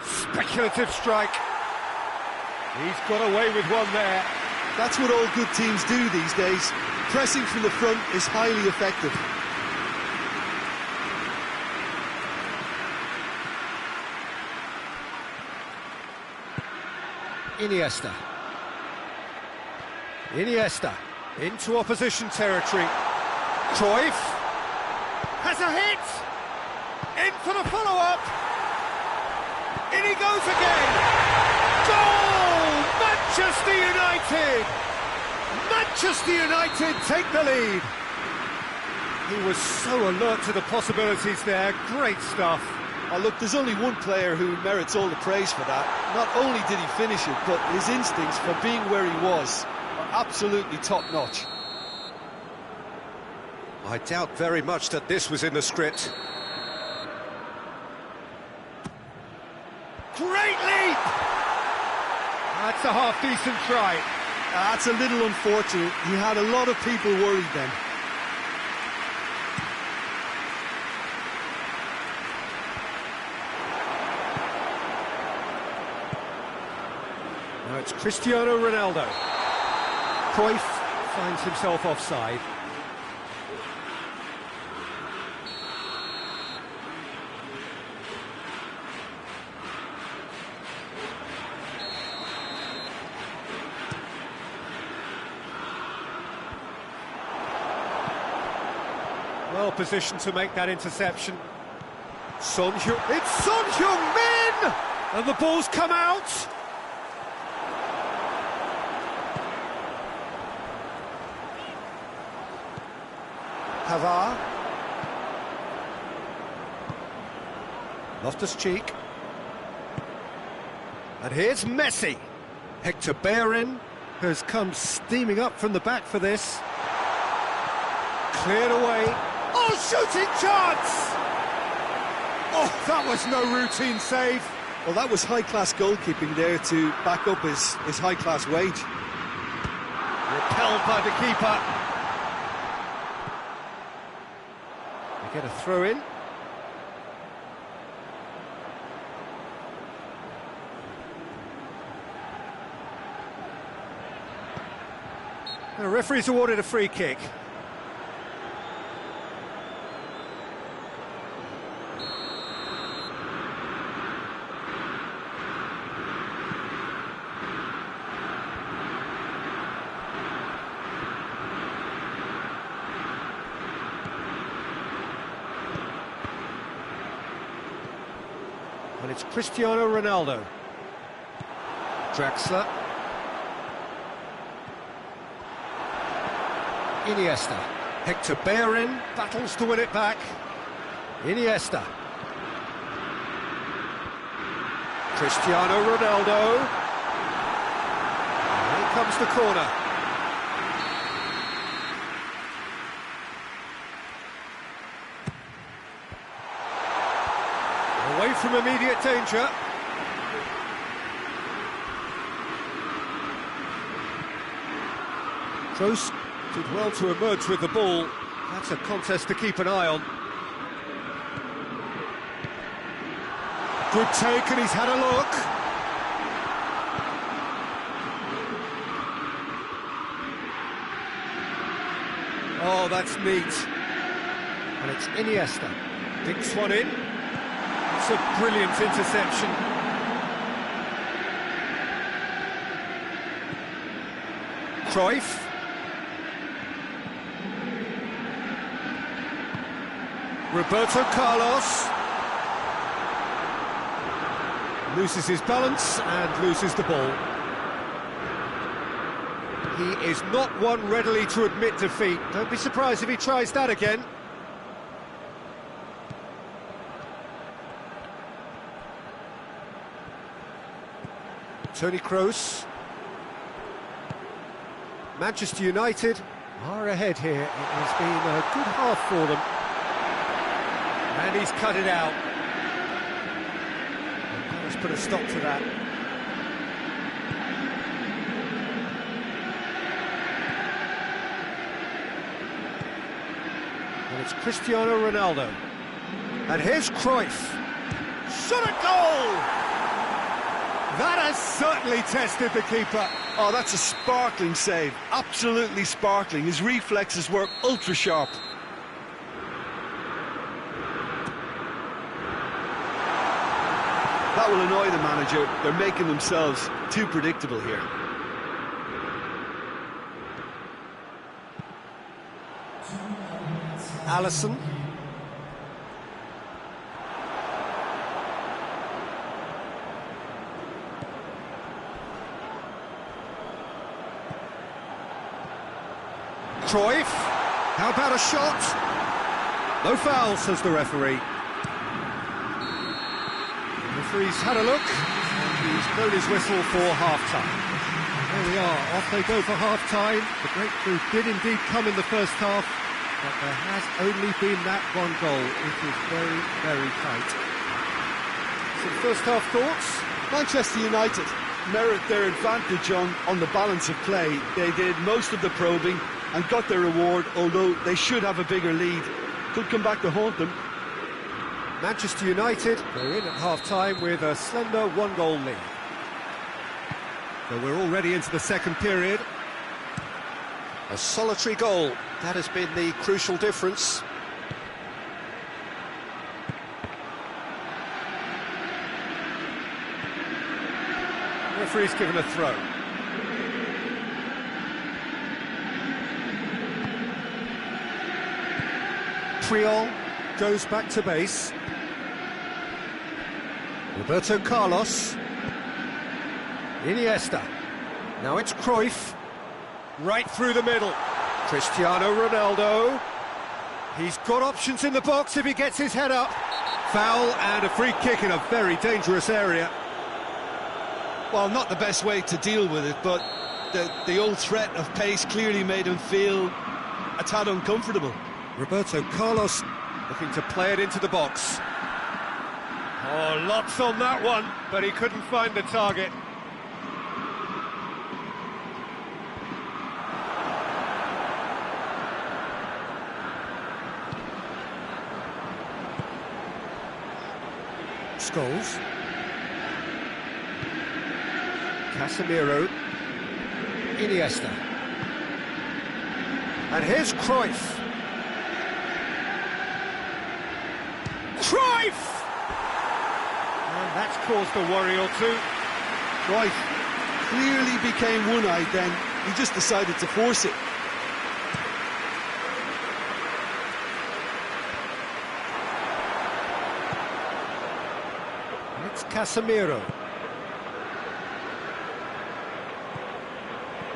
A: Speculative strike. He's got away with one there.
B: That's what all good teams do these days. Pressing from the front is highly effective.
A: Iniesta. Iniesta into opposition territory. Cruyff has a hit. In for the follow-up. In he goes again. Goal! Manchester United! Manchester United take the lead. He was so alert to the possibilities there. Great stuff.
B: Oh, look, there's only one player who merits all the praise for that. Not only did he finish it, but his instincts for being where he was are absolutely top-notch.
A: I doubt very much that this was in the script. Great leap! That's a half-decent try.
B: That's a little unfortunate. He had a lot of people worried then.
A: Now it's Cristiano Ronaldo. Cruyff finds himself offside. Well positioned to make that interception. It's Son Heung-min! And the ball's come out. Pavard. Loftus-Cheek. And here's Messi. Hector Bellerin has come steaming up from the back for this. Cleared away. Oh, shooting chance! Oh, that was no routine save.
B: Well, that was high-class goalkeeping there to back up his high-class wage.
A: Repelled by the keeper. They get a throw in. The referee's awarded a free kick. And it's Cristiano Ronaldo. Draxler. Iniesta. Hector Bellerin battles to win it back. Iniesta. Cristiano Ronaldo. And here comes the corner. Away from immediate danger. Kroos
D: Did well to emerge with the ball. That's a contest to keep an eye on. Good take, and he's had a look. Oh, that's neat.
A: and it's Iniesta.
D: Dinks one in. It's a brilliant interception. Cruyff. Roberto Carlos. Loses his balance and loses the ball. He is not one readily to admit defeat. Don't be surprised if he tries that again. Toni Kroos. Manchester United are ahead here. It has been a good half for them. And he's cut it out. Let's put a stop to that. And it's Cristiano Ronaldo. And here's Cruyff. Shot a goal! That has certainly tested the keeper.
B: Oh, that's a sparkling save. Absolutely sparkling. His reflexes were ultra sharp. That will annoy the manager. They're making themselves too predictable here.
A: Alisson. Cruyff. How about a shot? No foul, says the referee. The referee's had a look, and he's blown his whistle for half-time. There we are, off they go for half-time. The breakthrough did indeed come in the first half, but there has only been that one goal. It is very, very tight. Some first-half thoughts?
B: Manchester United merit their advantage on the balance of play. They did most of the probing and got their reward, although they should have a bigger lead. Could come back to haunt them.
A: Manchester United, they're in at half-time with a slender one-goal lead. So we're already into the second period. A solitary goal, that has been the crucial difference. Referee's given a throw. Puyol goes back to base. Roberto Carlos. Iniesta. Now it's Cruyff. Right through the middle. Cristiano Ronaldo. He's got options in the box if he gets his head up. Foul and a free kick in a very dangerous area.
B: Well, not the best way to deal with it, but the old threat of pace clearly made him feel a tad uncomfortable.
A: Roberto Carlos looking to play it into the box.
D: Oh, lots on that one, but he couldn't find the target.
A: Scholes. Casemiro. Iniesta. And here's Cruyff. Cruyff!
D: And that's caused a worry or two.
B: Cruyff clearly became one-eyed then. He just decided to force it.
A: It's Casemiro.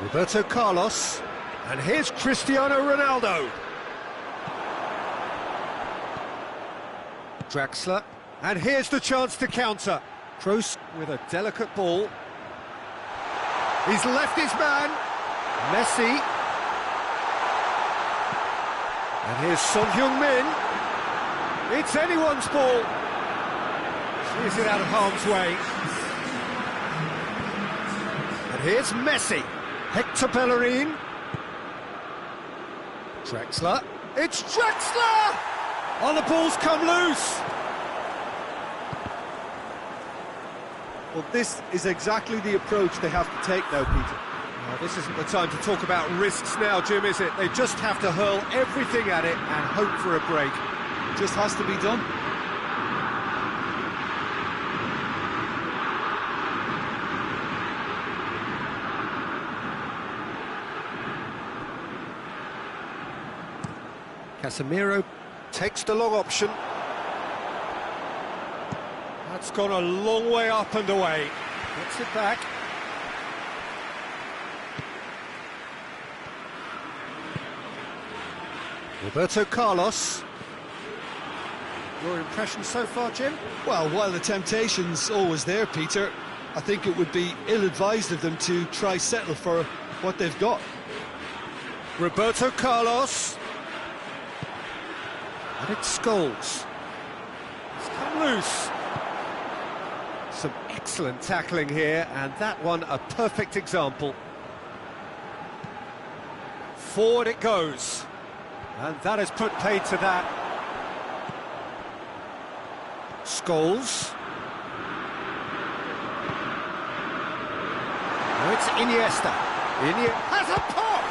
A: Roberto Carlos. And here's Cristiano Ronaldo. Draxler. And here's the chance to counter. Kroos with a delicate ball. He's left his man. Messi. And here's Son Heung-min. It's anyone's ball. Clears it out of harm's way. And here's Messi. Hector Bellerin.
D: Drexler. It's Drexler! Oh, the ball's come loose!
C: Well, this is exactly the approach they have to take now, Peter.
D: Oh, this isn't the time to talk about risks now, Jim, is it? They just have to hurl everything at it and hope for a break.
C: Just has to be done.
A: Casemiro takes the long option.
D: That's gone a long way up and away. Gets it back.
A: Roberto Carlos. Your impression so far, Jim?
B: Well, while the temptation's always there, Peter, I think it would be ill-advised of them to try settle for what they've got.
A: Roberto Carlos. And it's Scholes.
D: It's come loose.
A: Some excellent tackling here, and that one a perfect example.
D: Forward it goes. And that has put paid to that.
A: Scholes. Now it's Iniesta.
D: Has a pop!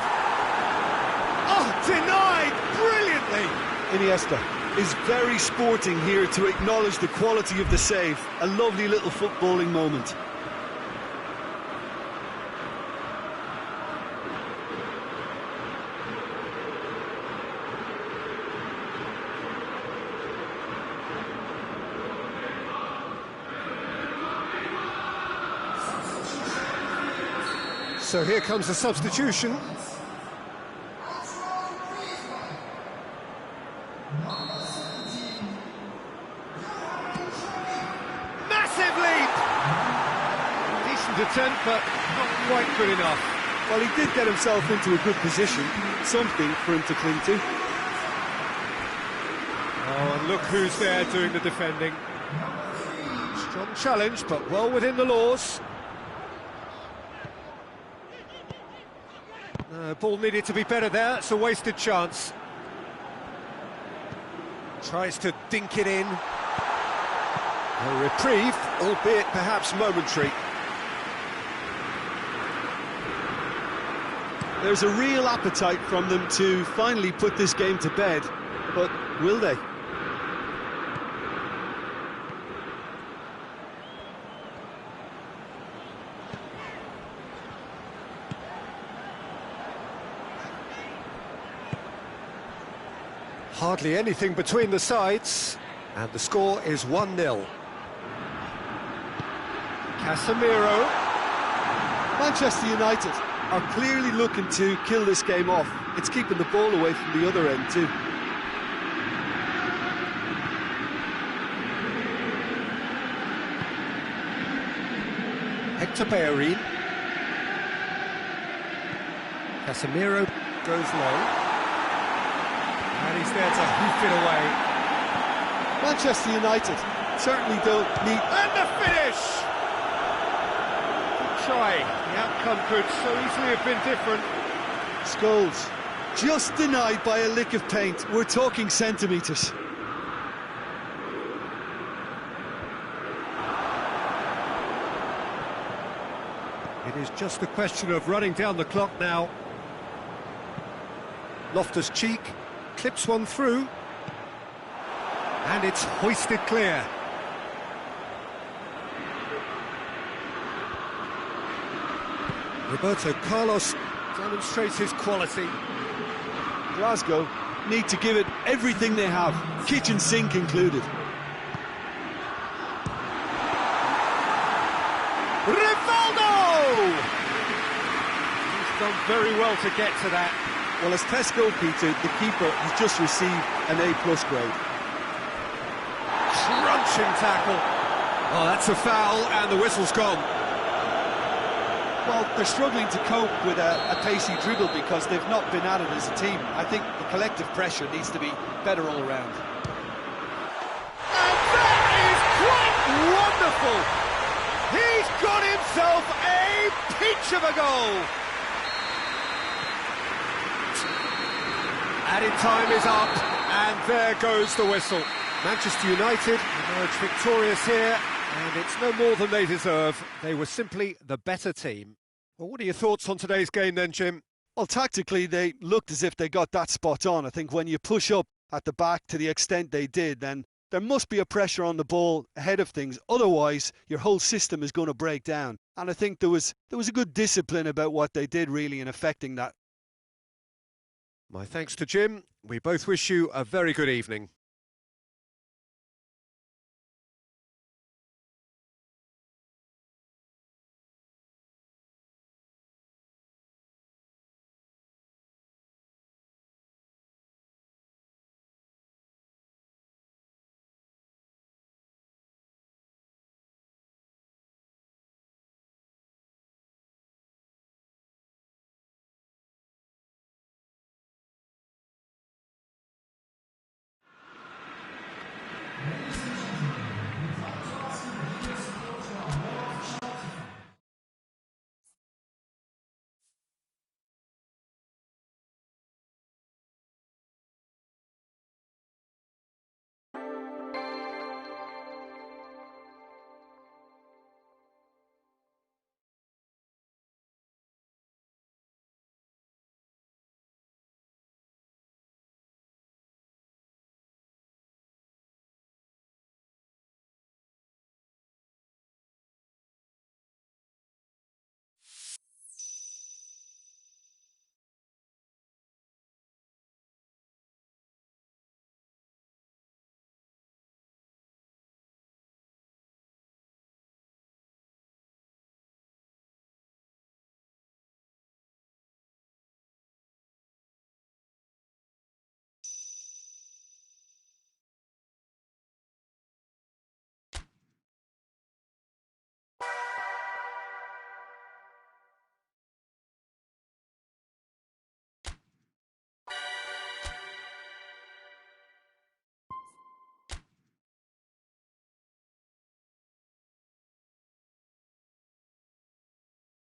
D: Oh, denied brilliantly!
B: Iniesta is very sporting here to acknowledge the quality of the save. A lovely little footballing moment.
A: So here comes the substitution.
D: Massive leap! Decent attempt, but not quite good enough.
B: Well, he did get himself into a good position, something for him to cling to.
D: Oh, and look who's there doing the defending.
A: Strong challenge, but well within the laws.
D: Ball needed to be better there, it's a wasted chance. Tries to dink it in.
A: A reprieve, albeit perhaps momentary.
B: There's a real appetite from them to finally put this game to bed, but will they?
A: Hardly anything between the sides, and the score is 1-0. Casemiro.
B: Manchester United are clearly looking to kill this game off. It's keeping the ball away from the other end too.
A: Hector Bellerin. Casemiro goes low.
D: And he's there to hoof it away.
B: Manchester United certainly don't need...
D: And the finish! Good try. The outcome could so easily have been different.
B: Scholes just denied by a lick of paint. We're talking centimetres.
A: It is just a question of running down the clock now. Loftus-Cheek clips one through, and it's hoisted clear. Roberto Carlos demonstrates his quality.
B: Glasgow need to give it everything they have, kitchen sink included.
D: Rivaldo! He's done very well to get to that.
B: Well, as Tesco, Peter, the keeper has just received an A+ grade.
D: Crunching tackle.
A: Oh, that's a foul, and the whistle's gone.
C: Well, they're struggling to cope with a pacey dribble because they've not been at it as a team. I think the collective pressure needs to be better all around.
D: And that is quite wonderful! He's got himself a peach of a goal! Added time is up, and there goes the whistle. Manchester United emerged victorious here, and it's no more than they deserve. They were simply the better team. Well, what are your thoughts on today's game then, Jim?
B: Well, tactically, they looked as if they got that spot on. I think when you push up at the back to the extent they did, then there must be a pressure on the ball ahead of things. Otherwise, your whole system is going to break down. And I think there was a good discipline about what they did, really, in affecting that.
D: My thanks to Jim. We both wish you a very good evening.